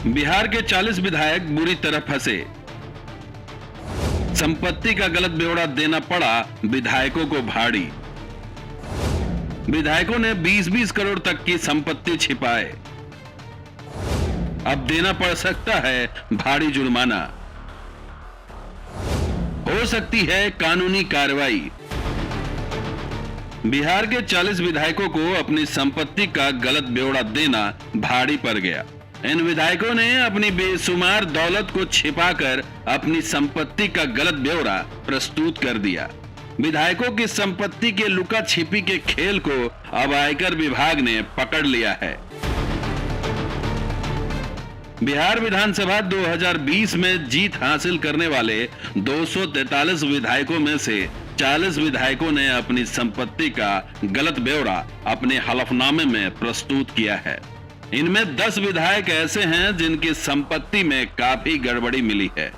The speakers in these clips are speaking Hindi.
बिहार के 40 विधायक बुरी तरह फंसे। संपत्ति का गलत ब्यौरा देना पड़ा विधायकों को भारी। विधायकों ने 20-20 करोड़ तक की संपत्ति छिपाए। अब देना पड़ सकता है भारी जुर्माना। हो सकती है कानूनी कार्रवाई। बिहार के 40 विधायकों को अपनी संपत्ति का गलत ब्यौरा देना भारी पड़ गया। इन विधायकों ने अपनी बेशुमार दौलत को छिपाकर अपनी संपत्ति का गलत ब्यौरा प्रस्तुत कर दिया। विधायकों की संपत्ति के लुका छिपी के खेल को अब आयकर विभाग ने पकड़ लिया है। बिहार विधानसभा 2020 में जीत हासिल करने वाले 243 विधायकों में से 40 विधायकों ने अपनी संपत्ति का गलत ब्यौरा अपने हलफनामे में प्रस्तुत किया है। इनमें 10 विधायक ऐसे हैं जिनकी संपत्ति में काफी गड़बड़ी मिली है।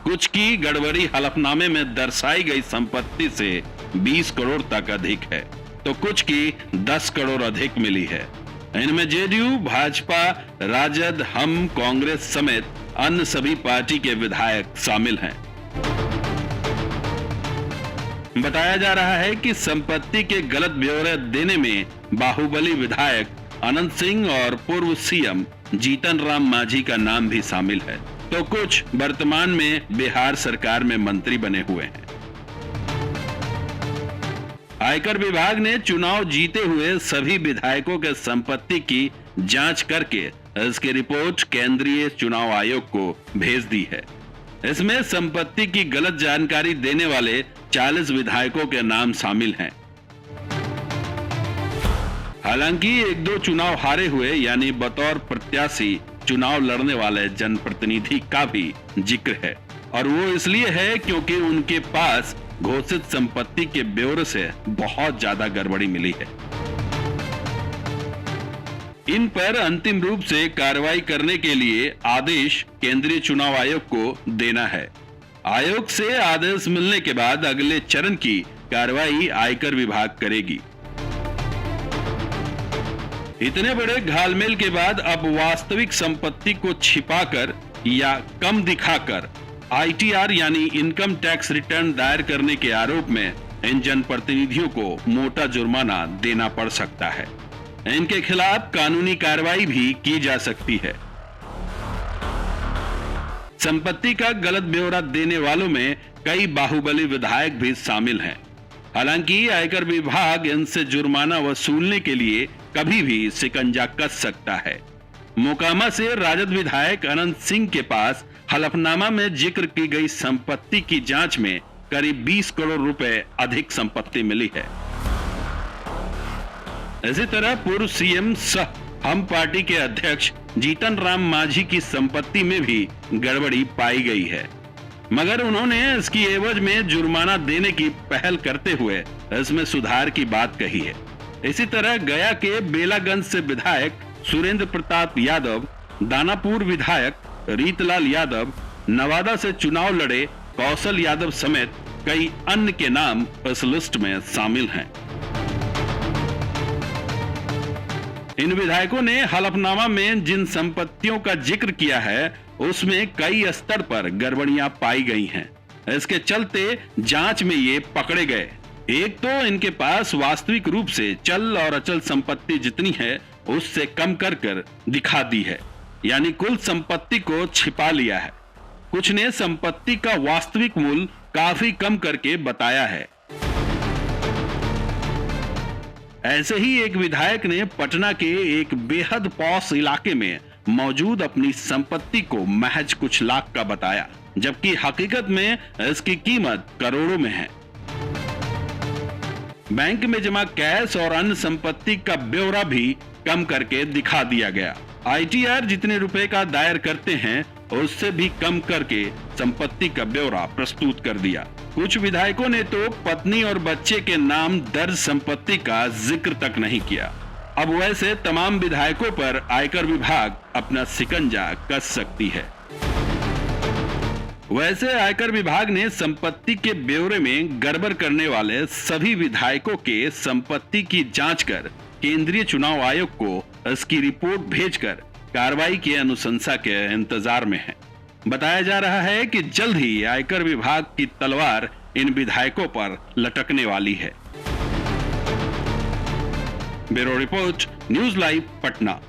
कुछ की गड़बड़ी हलफनामे में दर्शाई गई संपत्ति से 20 करोड़ तक अधिक है, तो कुछ की 10 करोड़ अधिक मिली है। इनमें जेडीयू, भाजपा, राजद, हम, कांग्रेस समेत अन्य सभी पार्टी के विधायक शामिल हैं। बताया जा रहा है कि संपत्ति के गलत ब्यौरे देने में बाहुबली विधायक अनंत सिंह और पूर्व सीएम जीतन राम मांझी का नाम भी शामिल है, तो कुछ वर्तमान में बिहार सरकार में मंत्री बने हुए हैं। आयकर विभाग ने चुनाव जीते हुए सभी विधायकों के संपत्ति की जांच करके इसकी रिपोर्ट केंद्रीय चुनाव आयोग को भेज दी है। इसमें संपत्ति की गलत जानकारी देने वाले 40 विधायकों के नाम शामिल हैं। हालांकि 1-2 चुनाव हारे हुए यानी बतौर प्रत्याशी चुनाव लड़ने वाले जनप्रतिनिधि का भी जिक्र है, और वो इसलिए है क्योंकि उनके पास घोषित संपत्ति के ब्यौरे से बहुत ज्यादा गड़बड़ी मिली है। इन पर अंतिम रूप से कार्रवाई करने के लिए आदेश केंद्रीय चुनाव आयोग को देना है। आयोग से आदेश मिलने के बाद अगले चरण की कार्रवाई आयकर विभाग करेगी। इतने बड़े घालमेल के बाद अब वास्तविक संपत्ति को छिपाकर या कम दिखाकर आईटीआर यानी इनकम टैक्स रिटर्न दायर करने के आरोप में इन जनप्रतिनिधियों को मोटा जुर्माना देना पड़ सकता है। इनके खिलाफ कानूनी कार्रवाई भी की जा सकती है। संपत्ति का गलत ब्यौरा देने वालों में कई बाहुबली विधायक भी शामिल हैं। हालांकि आयकर विभाग इनसे जुर्माना वसूलने के लिए कभी भी शिकंजा कस सकता है। मोकामा से राजद विधायक अनंत सिंह के पास हलफनामा में जिक्र की गई संपत्ति की जांच में करीब 20 करोड़ रुपए अधिक संपत्ति मिली है। इसी तरह पूर्व सीएम सह हम पार्टी के अध्यक्ष जीतन राम मांझी की संपत्ति में भी गड़बड़ी पाई गई है, मगर उन्होंने इसकी एवज में जुर्माना देने की पहल करते हुए इसमें सुधार की बात कही है। इसी तरह गया के बेलागंज से विधायक सुरेंद्र प्रताप यादव, दानापुर विधायक रीतलाल यादव, नवादा से चुनाव लड़े कौशल यादव समेत कई अन्य के नाम इस लिस्ट में शामिल हैं। इन विधायकों ने हलफनामा में जिन संपत्तियों का जिक्र किया है उसमें कई स्तर पर गड़बड़ियां पाई गई हैं। इसके चलते जांच में ये पकड़े गए। एक तो इनके पास वास्तविक रूप से चल और अचल संपत्ति जितनी है उससे कम कर दिखा दी है, यानी कुल संपत्ति को छिपा लिया है। कुछ ने संपत्ति का वास्तविक मूल्य काफी कम करके बताया है। ऐसे ही एक विधायक ने पटना के एक बेहद पॉश इलाके में मौजूद अपनी संपत्ति को महज कुछ लाख का बताया, जबकि हकीकत में इसकी कीमत करोड़ों में है। बैंक में जमा कैश और अन्य संपत्ति का ब्यौरा भी कम करके दिखा दिया गया। आईटीआर जितने रुपए का दायर करते हैं उससे भी कम करके संपत्ति का ब्यौरा प्रस्तुत कर दिया। कुछ विधायकों ने तो पत्नी और बच्चे के नाम दर्ज संपत्ति का जिक्र तक नहीं किया। अब वैसे तमाम विधायकों पर आयकर विभाग अपना शिकंजा कस सकती है। वैसे आयकर विभाग ने संपत्ति के ब्यौरे में गड़बड़ करने वाले सभी विधायकों के संपत्ति की जांच कर केंद्रीय चुनाव आयोग को इसकी रिपोर्ट भेजकर कार्रवाई की अनुशंसा के इंतजार में हैं। बताया जा रहा है कि जल्द ही आयकर विभाग की तलवार इन विधायकों पर लटकने वाली है। Bureau report, news live, Patna.